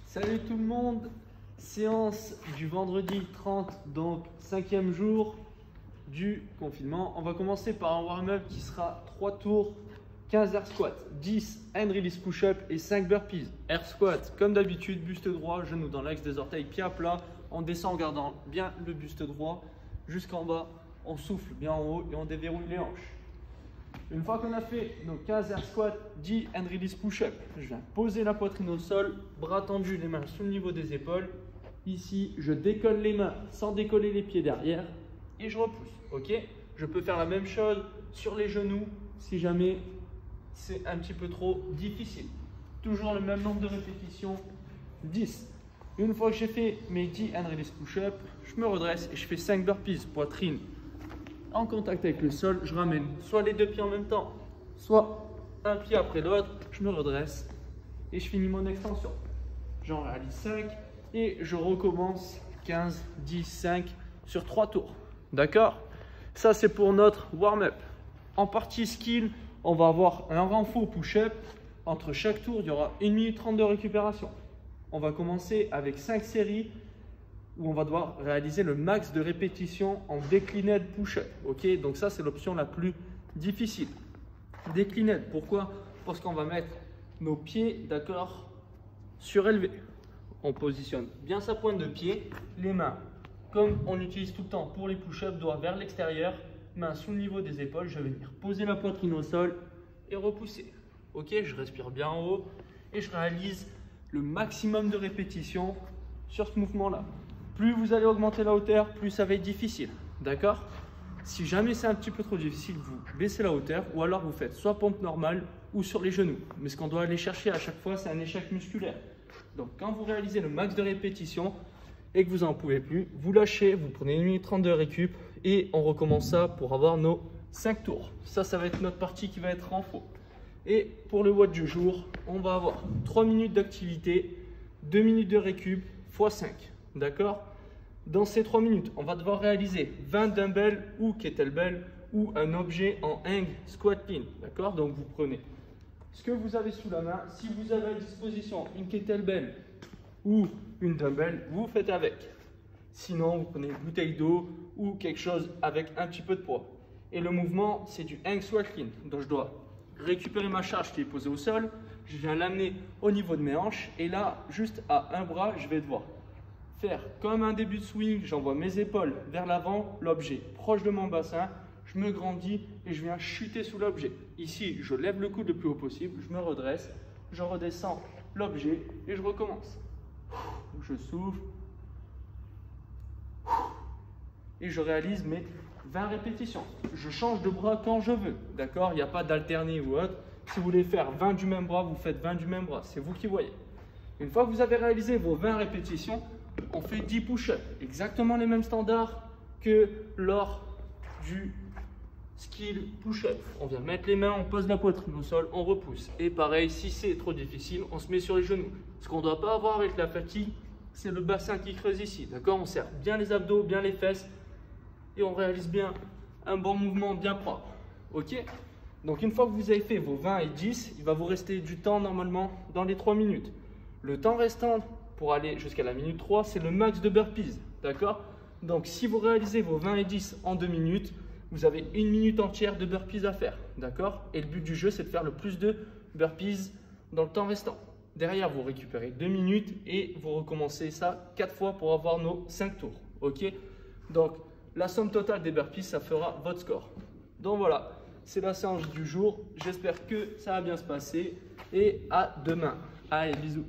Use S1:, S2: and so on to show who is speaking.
S1: Salut tout le monde, séance du vendredi 30, donc 5e jour du confinement. On va commencer par un warm-up qui sera 3 tours, 15 air squat, 10 hand release push-up et 5 burpees. Air squat, comme d'habitude, buste droit, genou dans l'axe des orteils, pied à plat. On descend en gardant bien le buste droit jusqu'en bas. On souffle bien en haut et on déverrouille les hanches. Une fois qu'on a fait nos 15 air squats, 10 hand release push-up, je viens poser la poitrine au sol, bras tendus, les mains sous le niveau des épaules. Ici, je décolle les mains sans décoller les pieds derrière et je repousse. Ok? Je peux faire la même chose sur les genoux si jamais c'est un petit peu trop difficile. Toujours le même nombre de répétitions, 10. Une fois que j'ai fait mes 10 hand release push-up, je me redresse et je fais 5 burpees, poitrine en contact avec le sol. Je ramène soit les deux pieds en même temps, soit un pied après l'autre. Je me redresse et je finis mon extension. J'en réalise 5 et je recommence 15, 10, 5 sur 3 tours. D'accord? Ça, c'est pour notre warm-up. En partie skill, on va avoir un renfort push-up. Entre chaque tour, il y aura 1 minute 30 de récupération. On va commencer avec 5 séries où on va devoir réaliser le max de répétitions en déclinade push-up. Ok, donc ça, c'est l'option la plus difficile. Déclinade, pourquoi? Parce qu'on va mettre nos pieds, d'accord, surélevés. On positionne bien sa pointe de pied, les mains, comme on utilise tout le temps pour les push-ups, doigts vers l'extérieur, mains sous le niveau des épaules. Je vais venir poser la poitrine au sol et repousser. Ok, je respire bien en haut et je réalise le maximum de répétitions sur ce mouvement-là. Plus vous allez augmenter la hauteur, plus ça va être difficile. D'accord? Si jamais c'est un petit peu trop difficile, vous baissez la hauteur ou alors vous faites soit pompe normale ou sur les genoux. Mais ce qu'on doit aller chercher à chaque fois, c'est un échec musculaire. Donc quand vous réalisez le max de répétitions et que vous n'en pouvez plus, vous lâchez, vous prenez 1 minute 30 de récup et on recommence ça pour avoir nos 5 tours. Ça va être notre partie qui va être renfort. Et pour le WOD du jour, on va avoir 3 minutes d'activité, 2 minutes de récup x 5. D'accord? Dans ces 3 minutes, on va devoir réaliser 20 dumbbells ou kettlebell ou un objet en hang squat clean. D'accord? Donc vous prenez ce que vous avez sous la main. Si vous avez à disposition une kettlebell ou une dumbbell, vous faites avec. Sinon, vous prenez une bouteille d'eau ou quelque chose avec un petit peu de poids. Et le mouvement, c'est du hang squat clean. Donc je dois récupérer ma charge qui est posée au sol. Je viens l'amener au niveau de mes hanches. Et là, juste à un bras, je vais devoir faire comme un début de swing. J'envoie mes épaules vers l'avant, l'objet proche de mon bassin. Je me grandis et je viens chuter sous l'objet. Ici, je lève le coude le plus haut possible. Je me redresse. Je redescends l'objet et je recommence. Je souffle. Et je réalise mes 20 répétitions. Je change de bras quand je veux. D'accord? Il n'y a pas d'alterner ou autre. Si vous voulez faire 20 du même bras, vous faites 20 du même bras. C'est vous qui voyez. Une fois que vous avez réalisé vos 20 répétitions, on fait 10 push-ups. Exactement les mêmes standards que lors du skill push-up. On vient mettre les mains, on pose la poitrine au sol, on repousse. Et pareil, si c'est trop difficile, on se met sur les genoux. Ce qu'on ne doit pas avoir avec la fatigue, c'est le bassin qui creuse ici. D'accord? On serre bien les abdos, bien les fesses. Et on réalise bien un bon mouvement bien propre. Ok? Donc une fois que vous avez fait vos 20 et 10, il va vous rester du temps normalement dans les 3 minutes. Le temps restant pour aller jusqu'à la minute 3, c'est le max de burpees. D'accord? Donc si vous réalisez vos 20 et 10 en 2 minutes, vous avez 1 minute entière de burpees à faire. D'accord? Et le but du jeu, c'est de faire le plus de burpees dans le temps restant. Derrière, vous récupérez 2 minutes et vous recommencez ça 4 fois pour avoir nos 5 tours. Ok? Donc la somme totale des burpees, ça fera votre score. Donc voilà, c'est la séance du jour. J'espère que ça va bien se passer et à demain. Allez, bisous.